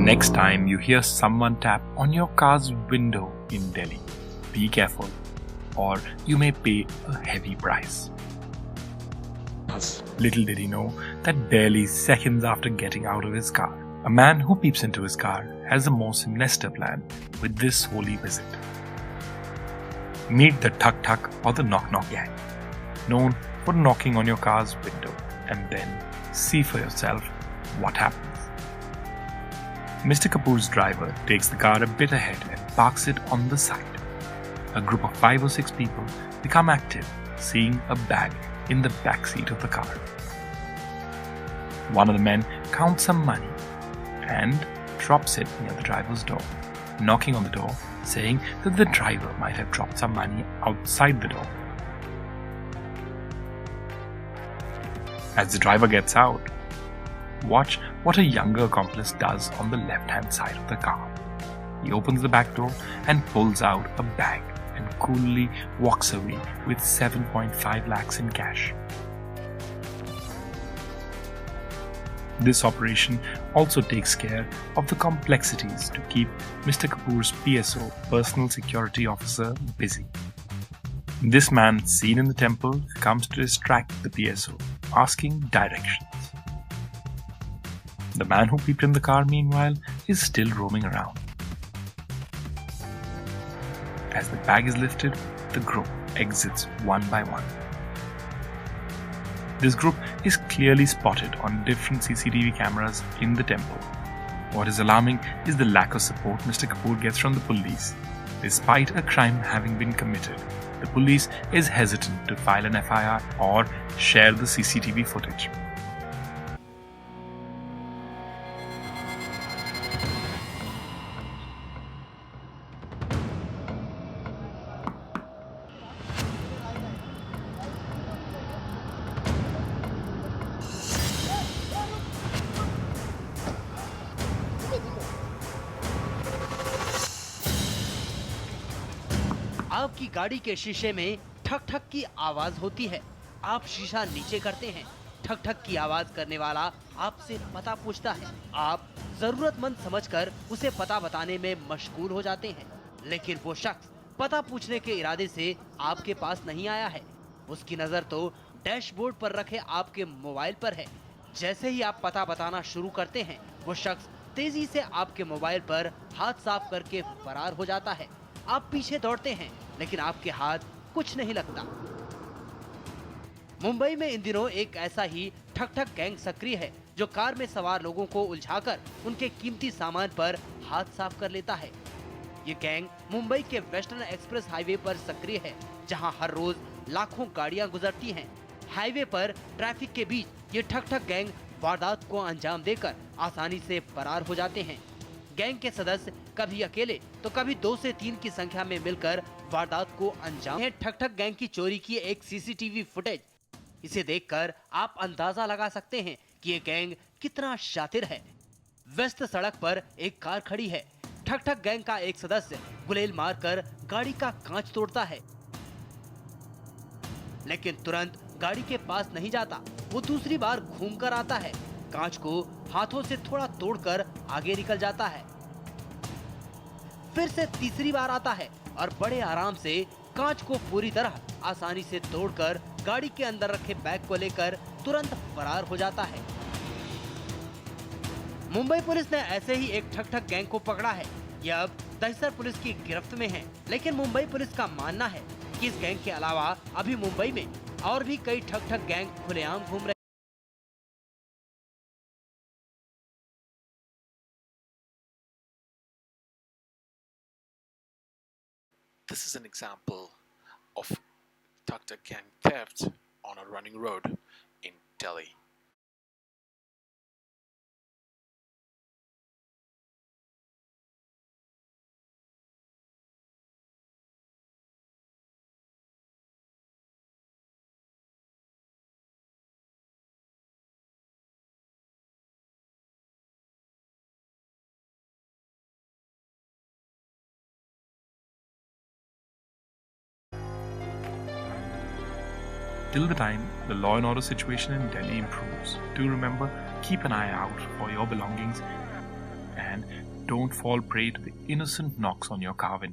Next time you hear someone tap on your car's window in Delhi, be careful, or you may pay a heavy price. Little did he know that barely seconds after getting out of his car, a man who peeps into his car has a more sinister plan with this holy visit. Meet the Tuk Tuk or the Knock Knock gang, known for knocking on your car's window, and then see for yourself what happens. Mr. Kapoor's driver takes the car a bit ahead and parks it on the side. A group of 5 or 6 people become active, seeing a bag in the back seat of the car. One of the men counts some money and drops it near the driver's door, knocking on the door, saying that the driver might have dropped some money outside the door. As the driver gets out, watch what a younger accomplice does on the left-hand side of the car. He opens the back door and pulls out a bag and coolly walks away with 7.5 lakhs in cash. This operation also takes care of the complexities to keep Mr. Kapoor's PSO, personal security officer, busy. This man seen in the temple comes to distract the PSO, asking directions. The man who peeped in the car, meanwhile, is still roaming around. As the bag is lifted, the group exits one by one. This group is clearly spotted on different CCTV cameras in the temple. What is alarming is the lack of support Mr. Kapoor gets from the police. Despite a crime having been committed, the police is hesitant to file an FIR or share the CCTV footage. आपकी गाड़ी के शीशे में ठक ठक की आवाज होती है। आप शीशा नीचे करते हैं। ठक ठक की आवाज करने वाला आपसे पता पूछता है। आप जरूरतमंद समझकर उसे पता बताने में मशगूल हो जाते हैं, लेकिन वो शख्स पता पूछने के इरादे से आपके पास नहीं आया है। उसकी नजर तो डैशबोर्ड पर रखे आपके मोबाइल पर है। जैसे ही आप पता बताना शुरू करते हैं, वो शख्स तेजी से आपके मोबाइल पर हाथ साफ करके फरार हो जाता है। आप पीछे दौड़ते हैं, लेकिन आपके हाथ कुछ नहीं लगता। मुंबई में इन दिनों एक ऐसा ही ठक ठक गैंग सक्रिय है, जो कार में सवार लोगों को उलझाकर उनके कीमती सामान पर हाथ साफ कर लेता है। ये गैंग मुंबई के वेस्टर्न एक्सप्रेस हाईवे पर सक्रिय है, जहां हर रोज लाखों गाड़ियां गुजरती हैं। हाईवे पर ट्रैफिक के बीच ये ठक ठक गैंग वारदात को अंजाम देकर आसानी से फरार हो जाते हैं। गैंग के सदस्य कभी अकेले तो कभी 2 से 3 की संख्या में मिलकर वारदात को अंजाम। ठक ठक गैंग की चोरी की एक सीसीटीवी फुटेज। इसे देखकर आप अंदाजा लगा सकते हैं कि ये गैंग कितना शातिर है। व्यस्त सड़क पर एक कार खड़ी है। ठक ठक गैंग का एक सदस्य गुलेल मारकर गाड़ी का कांच तोड़ता है, लेकिन तुरंत गाड़ी के पास नहीं जाता। वो दूसरी बार घूमकर आता है, कांच को हाथों से थोड़ा तोड़कर आगे निकल जाता है। फिर से तीसरी बार आता है और बड़े आराम से कांच को पूरी तरह आसानी से तोड़कर गाड़ी के अंदर रखे बैग को लेकर तुरंत फरार हो जाता है। मुंबई पुलिस ने ऐसे ही एक ठक ठक गैंग को पकड़ा है। यह अब दहिसर पुलिस की गिरफ्त में है, लेकिन मुंबई पुलिस का मानना है कि इस गैंग के अलावा अभी मुंबई में और भी कई ठक ठक गैंग खुलेआम घूम रहे। This is an example of Tuk Tuk gang theft on a running road in Delhi. Till the time the law and order situation in Delhi improves, do remember, keep an eye out for your belongings and don't fall prey to the innocent knocks on your car window.